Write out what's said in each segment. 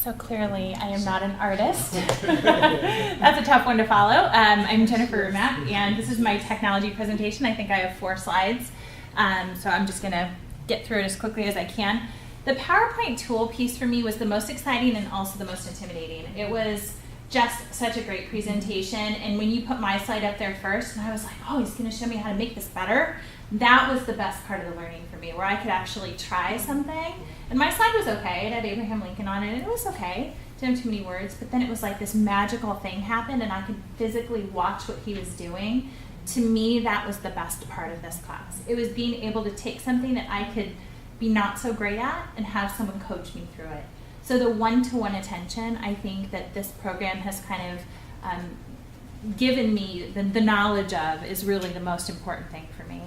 So clearly, I am not an artist. That's a tough one to follow. I'm Jennifer Rumack, and this is my technology presentation. I think I have 4 slides, so I'm just going to get through it as quickly as I can. The PowerPoint tool piece for me was the most exciting and also the most intimidating. It was just such a great presentation, and when you put my slide up there first, and I was like, oh, he's going to show me how to make this better, that was the best part of the learning for me, where I could actually try something. And my slide was okay. It had Abraham Lincoln on it, and it was okay. Didn't have too many words, but then it was like this magical thing happened, and I could physically watch what he was doing. To me, that was the best part of this class. It was being able to take something that I could be not so great at and have someone coach me through it. So the one-to-one attention, I think that this program has kind of given me the knowledge of is really the most important thing for me.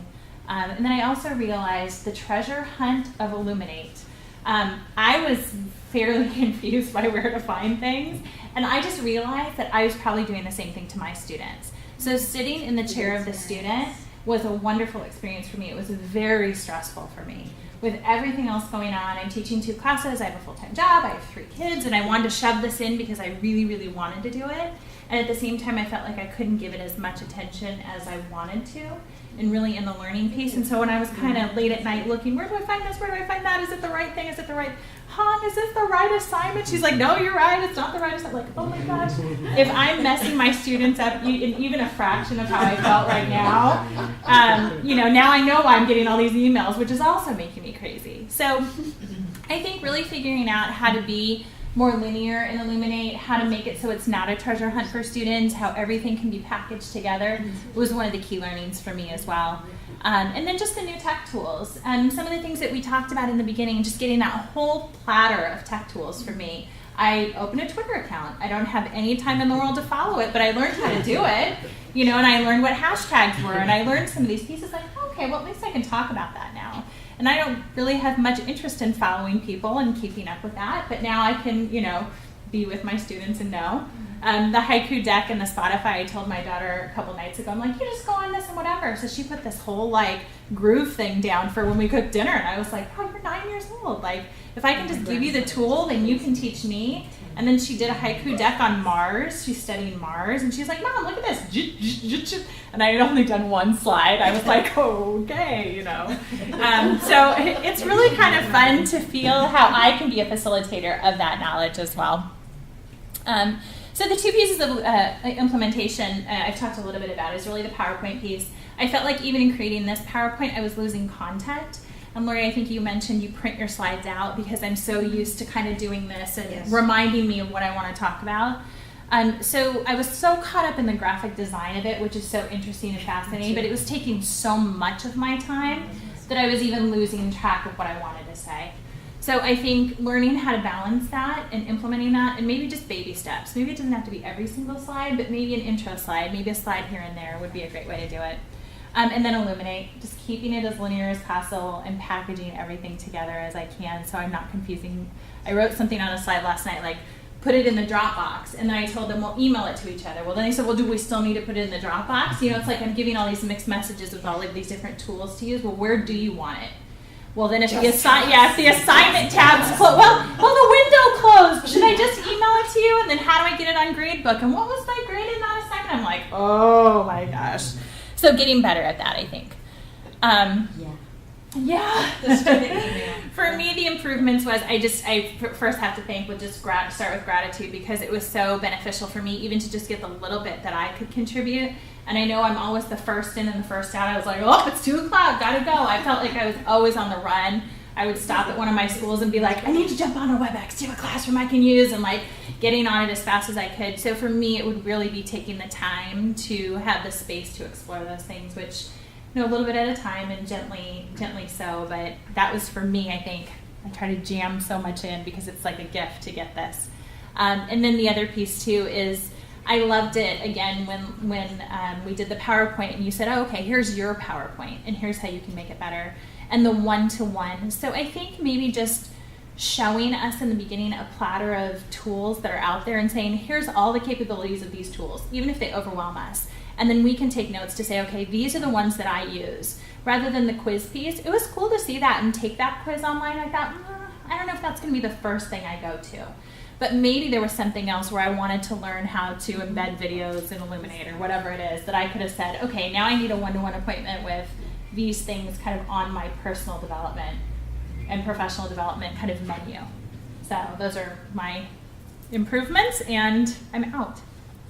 And then I also realized the treasure hunt of Illuminate. I was fairly confused by where to find things, and I just realized that I was probably doing the same thing to my students. So sitting in the chair of the student was a wonderful experience for me. It was very stressful for me. With everything else going on, I'm teaching 2 classes, I have a full-time job, I have 3 kids, and I wanted to shove this in because I really, really wanted to do it. And at the same time, I felt like I couldn't give it as much attention as I wanted to, and really in the learning piece. And so when I was kind of late at night looking, where do I find this, where do I find that, is it the right thing, is it the right, Hong, is this the right assignment? She's like, no, you're right, it's not the right assignment. Like, oh my gosh, if I'm messing my students up in even a fraction of how I felt right now, now I know why I'm getting all these emails, which is also making me crazy. So I think really figuring out how to be more linear in Illuminate, how to make it so it's not a treasure hunt for students, how everything can be packaged together was one of the key learnings for me as well. And then just the new tech tools. Some of the things that we talked about in the beginning, just getting that whole platter of tech tools for me. I opened a Twitter account. I don't have any time in the world to follow it, but I learned how to do it, and I learned what hashtags were, and I learned some of these pieces like, okay, well, at least I can talk about that now. And I don't really have much interest in following people and keeping up with that, but now I can, be with my students and know. The haiku deck and the Spotify, I told my daughter a couple nights ago, I'm like, you just go on this and whatever. So she put this whole groove thing down for when we cook dinner, and I was like, oh, you're 9 years old. If I can just give you the tool, then you can teach me. And then she did a haiku deck on Mars. She's studying Mars, and she's like, Mom, look at this. And I had only done 1 slide. I was like, okay, So it's really kind of fun to feel how I can be a facilitator of that knowledge as well. So the 2 pieces of implementation I've talked a little bit about is really the PowerPoint piece. I felt like even in creating this PowerPoint, I was losing content. And Lori, I think you mentioned you print your slides out because I'm so used to kind of doing this and reminding me of what I want to talk about. So I was so caught up in the graphic design of it, which is so interesting and fascinating, but it was taking so much of my time that I was even losing track of what I wanted to say. So I think learning how to balance that and implementing that, and maybe just baby steps. Maybe it doesn't have to be every single slide, but maybe an intro slide, maybe a slide here and there would be a great way to do it. And then Illuminate, just keeping it as linear as possible and packaging everything together as I can so I'm not confusing. I wrote something on a slide last night, put it in the Dropbox, and then I told them, we'll email it to each other. Well, then they said, well, do we still need to put it in the Dropbox? It's like I'm giving all these mixed messages with all of these different tools to use. Well, where do you want it? Well, then if the assignment tab's closed, well, the window closed. Should I just email it to you? And then how do I get it on Gradebook? And what was my grade in that assignment? I'm like, oh my gosh. So getting better at that, I think. For me, the improvements was I first have to thank start with gratitude because it was so beneficial for me even to just get the little bit that I could contribute. And I know I'm always the first in and the first out. I was like, oh, it's 2 o'clock, gotta go. I felt like I was always on the run. I would stop at one of my schools and be like, I need to jump on a WebEx, do you have a classroom I can use? And getting on it as fast as I could. So for me, it would really be taking the time to have the space to explore those things, which, a little bit at a time and gently so. But that was for me, I think. I try to jam so much in because it's like a gift to get this. And then the other piece too is I loved it again when we did the PowerPoint and you said, oh, okay, here's your PowerPoint and here's how you can make it better. And the one-to-one. So I think maybe just showing us in the beginning a platter of tools that are out there and saying, here's all the capabilities of these tools, even if they overwhelm us. And then we can take notes to say, okay, these are the ones that I use. Rather than the quiz piece, it was cool to see that and take that quiz online. I thought, I don't know if that's going to be the first thing I go to. but maybe there was something else where I wanted to learn how to embed videos in Illuminate or whatever it is that I could have said, okay, now I need a one-to-one appointment with these things kind of on my personal development and professional development kind of menu. So those are my improvements, and I'm out.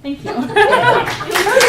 Thank you.